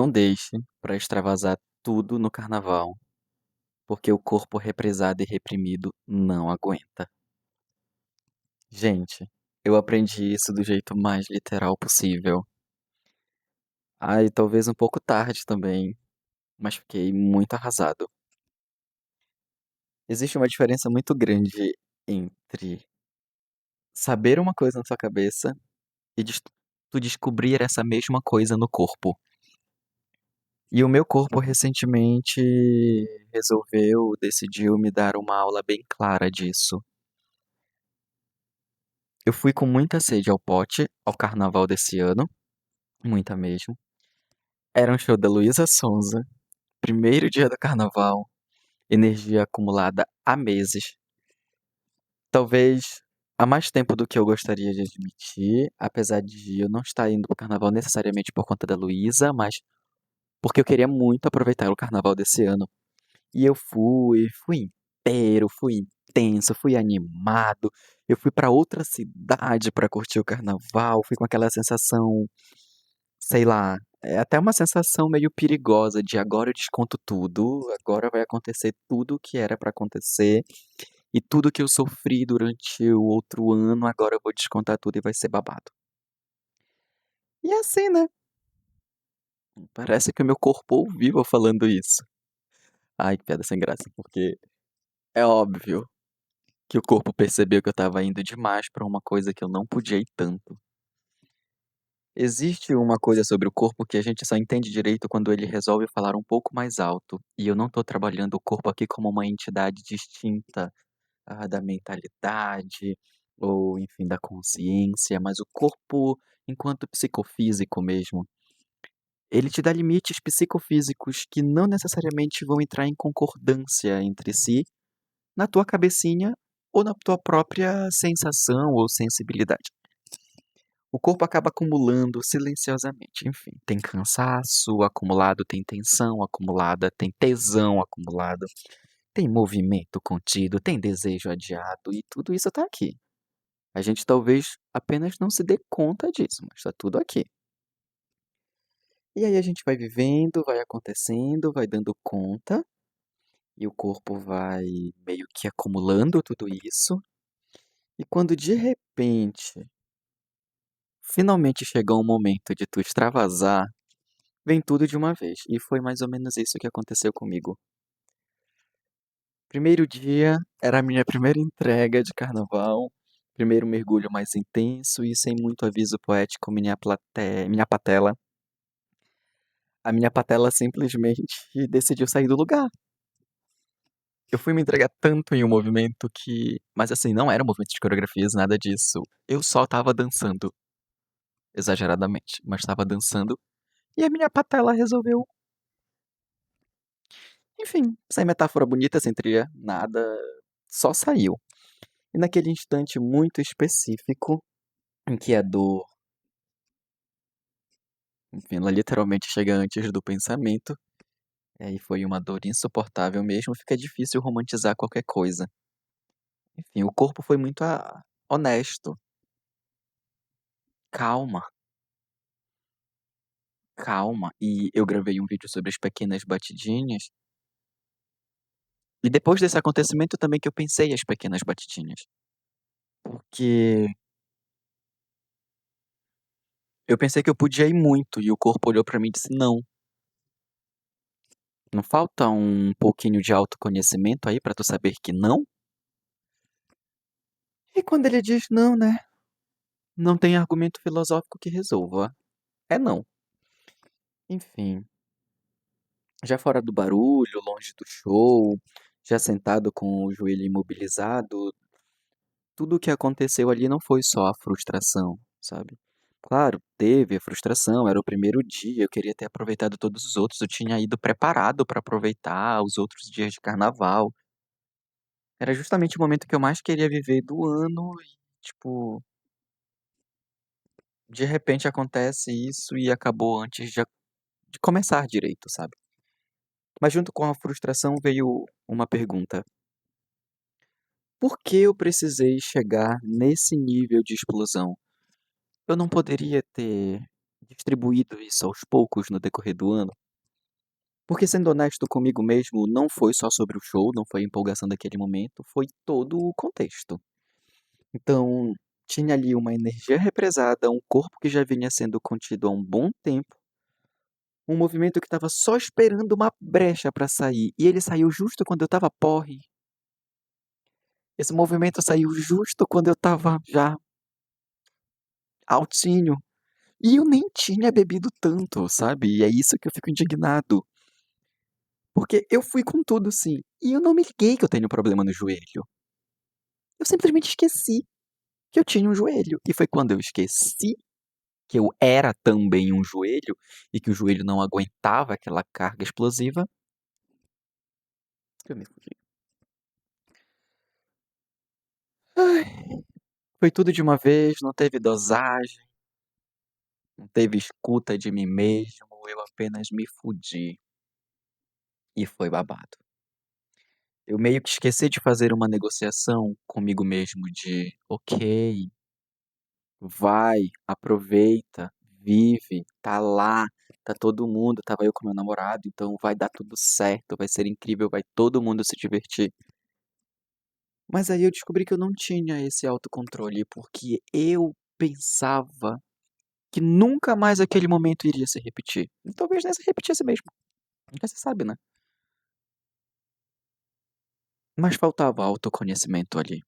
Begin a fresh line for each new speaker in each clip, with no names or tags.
Não deixe pra extravasar tudo no carnaval, porque o corpo represado e reprimido não aguenta. Gente, eu aprendi isso do jeito mais literal possível. Ai, talvez um pouco tarde também, mas fiquei muito arrasado. Existe uma diferença muito grande entre saber uma coisa na sua cabeça e tu descobrir essa mesma coisa no corpo. E o meu corpo recentemente decidiu me dar uma aula bem clara disso. Eu fui com muita sede ao pote, ao carnaval desse ano, muita mesmo. Era um show da Luísa Sonza, primeiro dia do carnaval, energia acumulada há meses. Talvez há mais tempo do que eu gostaria de admitir, apesar de eu não estar indo pro carnaval necessariamente por conta da Luísa, mas porque eu queria muito aproveitar o carnaval desse ano. E eu fui inteiro, fui intenso, fui animado. Eu fui pra outra cidade pra curtir o carnaval, fui com aquela sensação, sei lá, é até uma sensação meio perigosa de agora eu desconto tudo, agora vai acontecer tudo o que era pra acontecer, e tudo que eu sofri durante o outro ano, agora eu vou descontar tudo e vai ser babado. E é assim, né? Parece que o meu corpo ouviu eu falando isso. Ai, que piada sem graça, porque é óbvio que o corpo percebeu que eu estava indo demais pra uma coisa que eu não podia ir tanto. Existe uma coisa sobre o corpo que a gente só entende direito quando ele resolve falar um pouco mais alto, e eu não tô trabalhando o corpo aqui como uma entidade distinta, da mentalidade ou, enfim, da consciência, mas o corpo enquanto psicofísico mesmo. Ele te dá limites psicofísicos que não necessariamente vão entrar em concordância entre si na tua cabecinha ou na tua própria sensação ou sensibilidade. O corpo acaba acumulando silenciosamente, enfim, tem cansaço acumulado, tem tensão acumulada, tem tesão acumulado, tem movimento contido, tem desejo adiado e tudo isso tá aqui. A gente talvez apenas não se dê conta disso, mas tá tudo aqui. E aí a gente vai vivendo, vai acontecendo, vai dando conta, e o corpo vai meio que acumulando tudo isso. E quando de repente, finalmente chega um momento de tu extravasar, vem tudo de uma vez. E foi mais ou menos isso que aconteceu comigo. Primeiro dia era a minha primeira entrega de carnaval, primeiro mergulho mais intenso e sem muito aviso poético, minha patela. A minha patela simplesmente decidiu sair do lugar. Eu fui me entregar tanto em um movimento que. Mas assim, não era um movimento de coreografias, nada disso. Eu só tava dançando, exageradamente, mas tava dançando. E a minha patela resolveu. Enfim, sem metáfora bonita, sem trilha, nada. Só saiu. E naquele instante muito específico, em que a dor, enfim, ela literalmente chega antes do pensamento, e aí foi uma dor insuportável mesmo, fica difícil romantizar qualquer coisa. Enfim, o corpo foi muito honesto. Calma, calma. E eu gravei um vídeo sobre as pequenas batidinhas. E depois desse acontecimento também que eu pensei as pequenas batidinhas. Porque eu pensei que eu podia ir muito e o corpo olhou pra mim e disse não. Não falta um pouquinho de autoconhecimento aí pra tu saber que não? E quando ele diz não, né? Não tem argumento filosófico que resolva. É não. Enfim, já fora do barulho, longe do show, já sentado com o joelho imobilizado, tudo o que aconteceu ali não foi só a frustração, sabe? Claro, teve a frustração, era o primeiro dia, eu queria ter aproveitado todos os outros, eu tinha ido preparado pra aproveitar os outros dias de carnaval. Era justamente o momento que eu mais queria viver do ano e, tipo, de repente acontece isso e acabou antes de começar direito, sabe? Mas junto com a frustração veio uma pergunta: por que eu precisei chegar nesse nível de explosão? Eu não poderia ter distribuído isso aos poucos no decorrer do ano. Porque sendo honesto comigo mesmo, não foi só sobre o show, não foi a empolgação daquele momento, foi todo o contexto. Então, tinha ali uma energia represada, um corpo que já vinha sendo contido há um bom tempo, um movimento que estava só esperando uma brecha para sair, e ele saiu justo quando eu estava porre. Esse movimento saiu justo quando eu estava já altinho. E eu nem tinha bebido tanto, sabe? E é isso que eu fico indignado. Porque eu fui com tudo, sim. E eu não me liguei que eu tenho problema no joelho. Eu simplesmente esqueci que eu tinha um joelho. E foi quando eu esqueci que eu era também um joelho e que o joelho não aguentava aquela carga explosiva, que eu me fudi. Foi tudo de uma vez, não teve dosagem, não teve escuta de mim mesmo, eu apenas me fudi. E foi babado. Eu meio que esqueci de fazer uma negociação comigo mesmo de: "Ok, vai, aproveita, vive, tá lá, tá todo mundo", estava eu com meu namorado, então vai dar tudo certo, vai ser incrível, vai todo mundo se divertir. Mas aí eu descobri que eu não tinha esse autocontrole, porque eu pensava que nunca mais aquele momento iria se repetir. E talvez nem se repetisse mesmo, nunca se sabe, né. Mas faltava autoconhecimento ali.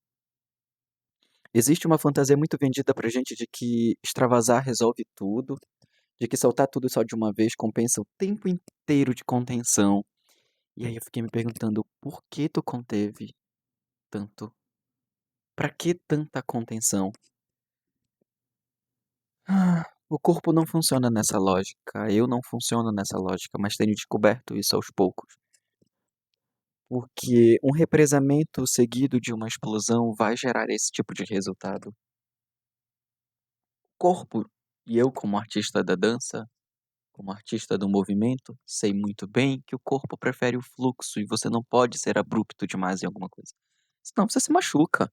Existe uma fantasia muito vendida pra gente de que extravasar resolve tudo, de que soltar tudo só de uma vez compensa o tempo inteiro de contenção. E aí eu fiquei me perguntando: "Por que tu conteve tanto? Pra que tanta contenção?". O corpo não funciona nessa lógica, eu não funciono nessa lógica, mas tenho descoberto isso aos poucos. Porque um represamento seguido de uma explosão vai gerar esse tipo de resultado. Corpo, e eu como artista da dança, como artista do movimento, sei muito bem que o corpo prefere o fluxo e você não pode ser abrupto demais em alguma coisa, senão você se machuca.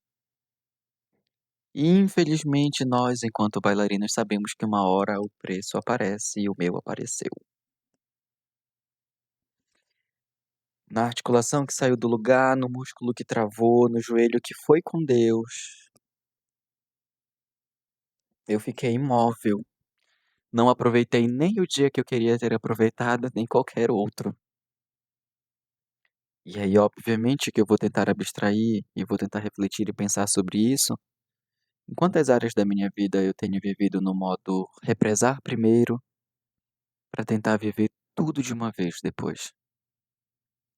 E infelizmente nós, enquanto bailarinos, sabemos que uma hora o preço aparece e o meu apareceu. Na articulação que saiu do lugar, no músculo que travou, no joelho que foi com Deus. Eu fiquei imóvel. Não aproveitei nem o dia que eu queria ter aproveitado, nem qualquer outro. E aí, obviamente, que eu vou tentar abstrair e vou tentar refletir e pensar sobre isso. Em quantas áreas da minha vida eu tenho vivido no modo represar primeiro, para tentar viver tudo de uma vez depois.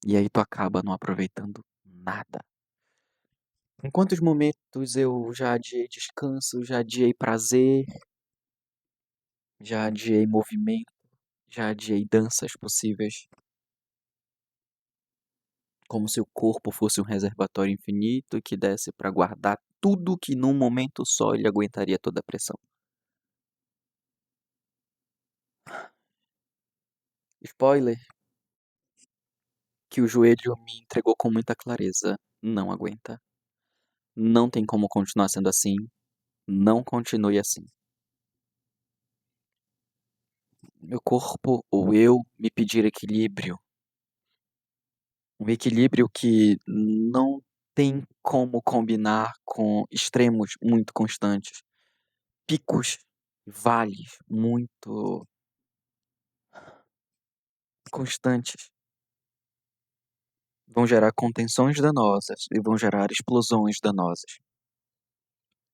E aí tu acaba não aproveitando nada. Em quantos momentos eu já adiei descanso, já adiei prazer, já adiei movimento, já adiei danças possíveis, como se o corpo fosse um reservatório infinito que desse para guardar tudo que num momento só ele aguentaria toda a pressão. Spoiler, que o joelho me entregou com muita clareza. Não aguenta. Não tem como continuar sendo assim. Não continue assim. Meu corpo ou eu me pedir equilíbrio. Um equilíbrio que não tem como combinar com extremos muito constantes. Picos, vales muito constantes. Vão gerar contenções danosas e vão gerar explosões danosas.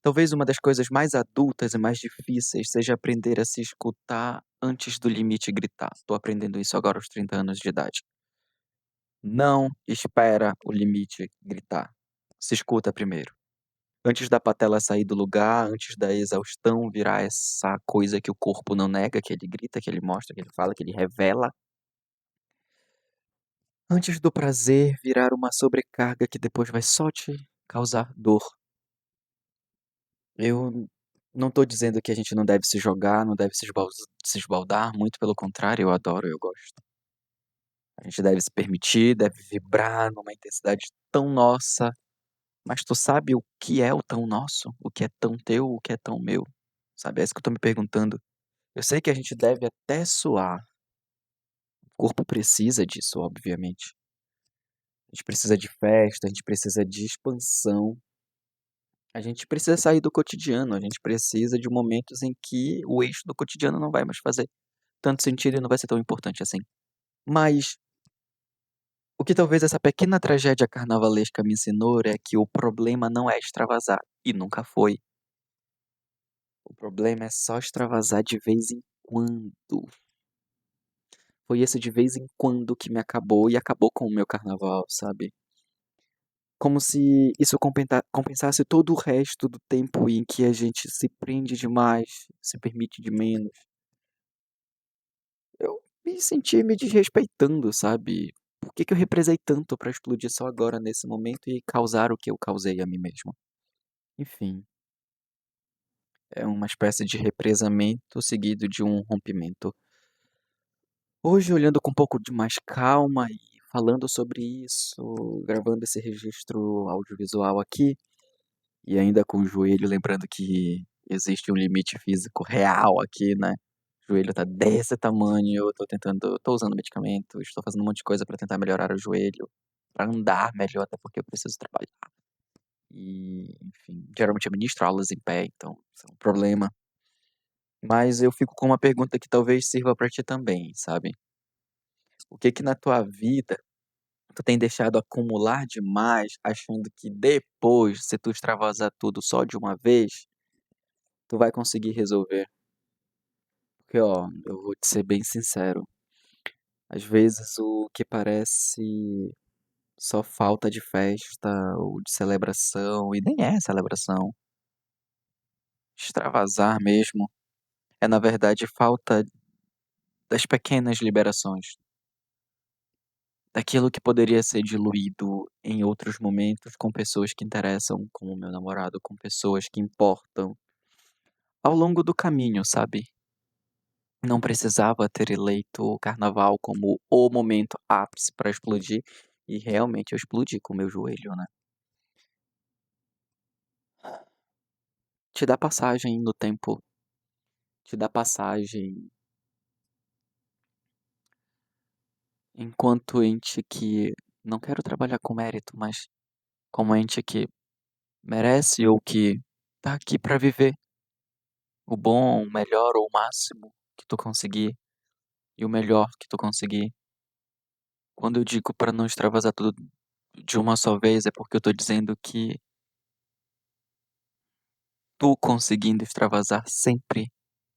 Talvez uma das coisas mais adultas e mais difíceis seja aprender a se escutar antes do limite gritar. Tô aprendendo isso agora aos 30 anos de idade. Não espera o limite gritar. Se escuta primeiro. Antes da patela sair do lugar, antes da exaustão virar essa coisa que o corpo não nega, que ele grita, que ele mostra, que ele fala, que ele revela. Antes do prazer virar uma sobrecarga que depois vai só te causar dor. Eu não tô dizendo que a gente não deve se jogar, não deve se esbaldar, muito pelo contrário, eu adoro, eu gosto. A gente deve se permitir, deve vibrar numa intensidade tão nossa, mas tu sabe o que é o tão nosso? O que é tão teu, o que é tão meu? Sabe, é isso que eu tô me perguntando. Eu sei que a gente deve até suar, o corpo precisa disso, obviamente. A gente precisa de festa, a gente precisa de expansão, a gente precisa sair do cotidiano, a gente precisa de momentos em que o eixo do cotidiano não vai mais fazer tanto sentido e não vai ser tão importante assim. Mas o que talvez essa pequena tragédia carnavalesca me ensinou é que o problema não é extravasar, e nunca foi. O problema é só extravasar de vez em quando. Foi esse de vez em quando que me acabou e acabou com o meu carnaval, sabe? Como se isso compensasse todo o resto do tempo em que a gente se prende demais, se permite de menos. Eu me senti me desrespeitando, sabe? Por que que eu represei tanto pra explodir só agora nesse momento e causar o que eu causei a mim mesmo? Enfim, é uma espécie de represamento seguido de um rompimento. Hoje, olhando com um pouco de mais calma e falando sobre isso, gravando esse registro audiovisual aqui, e ainda com o joelho, lembrando que existe um limite físico real aqui, né? O joelho tá desse tamanho, eu tô usando medicamentos, estou fazendo um monte de coisa pra tentar melhorar o joelho, pra andar melhor, até porque eu preciso trabalhar. E, enfim, geralmente eu ministro aulas em pé, então isso é um problema. Mas eu fico com uma pergunta que talvez sirva pra ti também, sabe? O que que na tua vida tu tem deixado acumular demais, achando que depois, se tu extravasar tudo só de uma vez, tu vai conseguir resolver? Porque, ó, eu vou te ser bem sincero, às vezes o que parece só falta de festa ou de celebração, e nem é celebração, extravasar mesmo, é na verdade falta das pequenas liberações, daquilo que poderia ser diluído em outros momentos com pessoas que interessam, como o meu namorado, com pessoas que importam, ao longo do caminho, sabe? Não precisava ter eleito o carnaval como o momento ápice para explodir, e realmente eu explodi com o meu joelho, né? Te dá passagem no tempo, te dá passagem enquanto ente que não quero trabalhar com mérito, mas como ente que merece ou que tá aqui pra viver o bom, o melhor ou o máximo que tu conseguir e o melhor que tu conseguir. Quando eu digo pra não extravasar tudo de uma só vez, é porque eu tô dizendo que tu conseguindo extravasar sempre,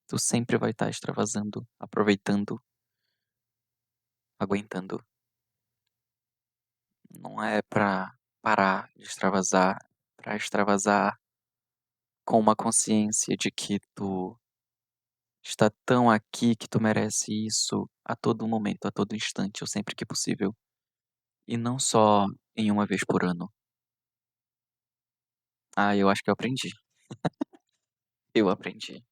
tu sempre vai estar extravasando, aproveitando, aguentando. Não é pra parar de extravasar, pra extravasar com uma consciência de que tu está tão aqui que tu merece isso a todo momento, a todo instante, ou sempre que possível. E não só em uma vez por ano. Ah, eu acho que eu aprendi. Eu aprendi.